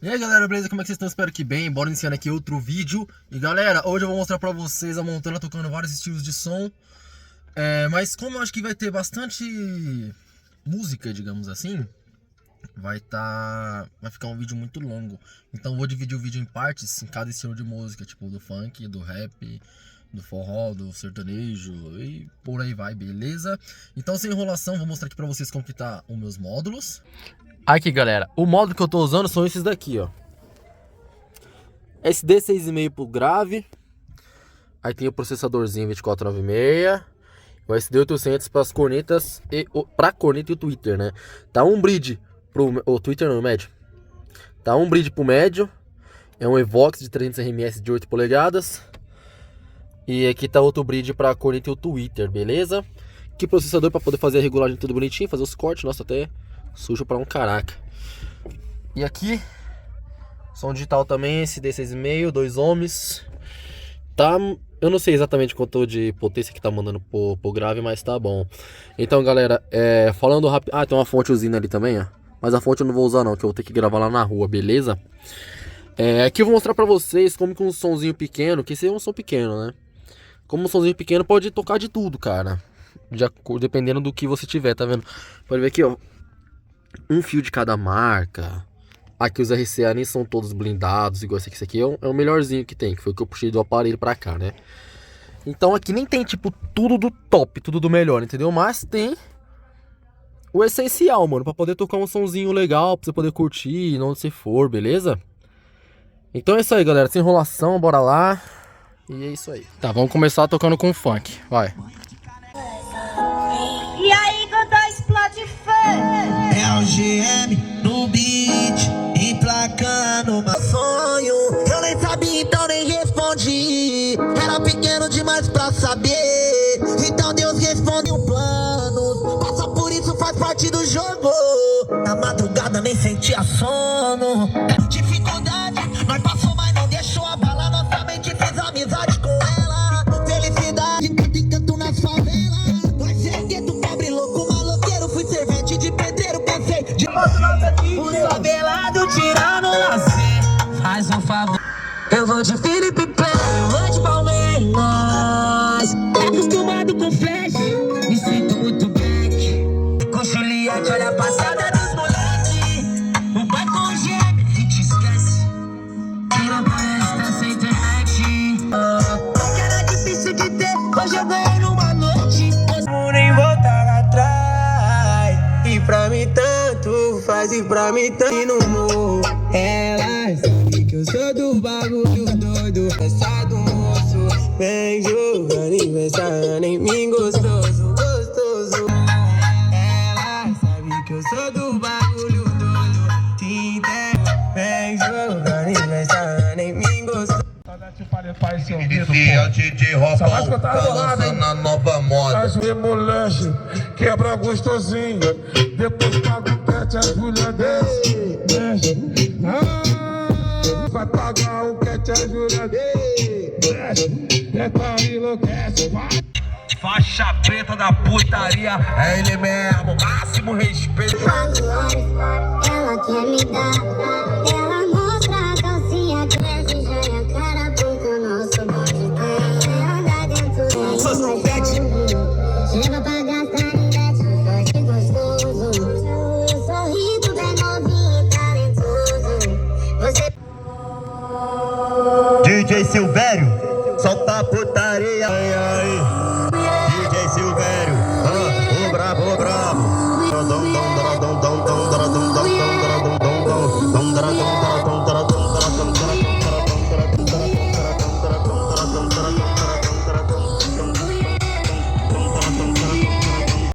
E aí galera, beleza? Como é que vocês estão? Espero que bem. Bora iniciando aqui outro vídeo. E galera, hoje eu vou mostrar pra vocês a Montana tocando vários estilos de som. Mas como eu acho que vai ter bastante música, digamos assim, vai ficar um vídeo muito longo. Então eu vou dividir o vídeo em partes, em cada estilo de música, tipo do funk, do rap, do forró, do sertanejo e por aí vai, beleza? Então sem enrolação, vou mostrar aqui pra vocês como que tá os meus módulos. Aqui galera, o módulo que eu tô usando são esses daqui, ó. SD 6,5 pro grave. Aí tem o processadorzinho 2496. O SD 800 para as cornetas pra corneta e o tweeter, né? Tá um bridge pro o tweeter não, médio. Tá um bridge pro médio. É um Evox de 300 RMS de 8 polegadas. E aqui tá outro bridge pra corneta e o tweeter, beleza? Aqui processador para poder fazer a regulagem tudo bonitinho, fazer os cortes, nossa, até sujo pra um caraca. E aqui som digital também, SD 6,5, 2 ohms. Tá, eu não sei exatamente quanto de potência que tá mandando pro grave, mas tá bom. Então galera, falando rápido. Ah, tem uma fonte usina ali também, ó. Mas a fonte eu não vou usar não, que eu vou ter que gravar lá na rua, beleza? Aqui eu vou mostrar pra vocês como que um sonzinho pequeno, que esse é um som pequeno, né? Como um sonzinho pequeno pode tocar de tudo, cara. Dependendo do que você tiver, tá vendo? Pode ver aqui, ó. Um fio de cada marca. Aqui os RCA nem são todos blindados, igual esse aqui é o melhorzinho que tem, que foi o que eu puxei do aparelho pra cá, né? Então aqui nem tem tipo tudo do top, tudo do melhor, entendeu? Mas tem o essencial, mano, pra poder tocar um sonzinho legal, pra você poder curtir onde você for, beleza? Então é isso aí, galera, sem enrolação, bora lá. E é isso aí. Tá, vamos começar tocando com funk, vai. E aí quando explode funk, é o GM no beat, emplacando meu sonho. Eu nem sabia, então nem respondi. Era pequeno demais pra saber. Então Deus responde um plano. Passa por isso, faz parte do jogo. Na madrugada nem sentia sono. Dificuldade, nós passou, mas não deixou abalar nossa mente. Fez amizade com ela. Felicidade, tem canto nas favelas. Nós ser gueto, pobre, louco, maloqueiro. Fui servente de pedreiro, pensei de o sabelado tirando lazer. Faz um favor. Eu vou de Felipe Pé, eu vou de Palmeiras. Acostumado com flash, me sinto muito black. Com Juliette, olha a passada dos moleques. O pai com o gêmeo, a gente esquece. Quem não conhece tá sem internet. Que era difícil de ter, hoje eu ganhei numa noite. Nem voltar atrás. E pra mim tanto faz, e pra mim tanto. E no morro, ela sabe que eu sou do bagulho doido. Essa do moço, vem jogando e pensando em mim gostoso, gostoso. Ela sabe que eu sou do bagulho doido. Te entendo, vem jogando e pensando em mim gostoso. Esse é o DJ Robão, tá lançando a nova moda. Faz o moleque, quebra gostosinho. Depois paga o pet, as mulheres desce. Vai pagar o pet, as mulheres desce. Detalhe enlouquece, vai. Faixa preta da putaria, é ele mesmo, máximo respeito. Ela quer me dar, ela mostra a calcinha que desce já a cara porque o nosso bonde tem. Anda dentro chega pra gastar em net, forte e gostoso. Sorrido bem novinho e talentoso. Você DJ Silvério, solta a putaria. Ai, ai.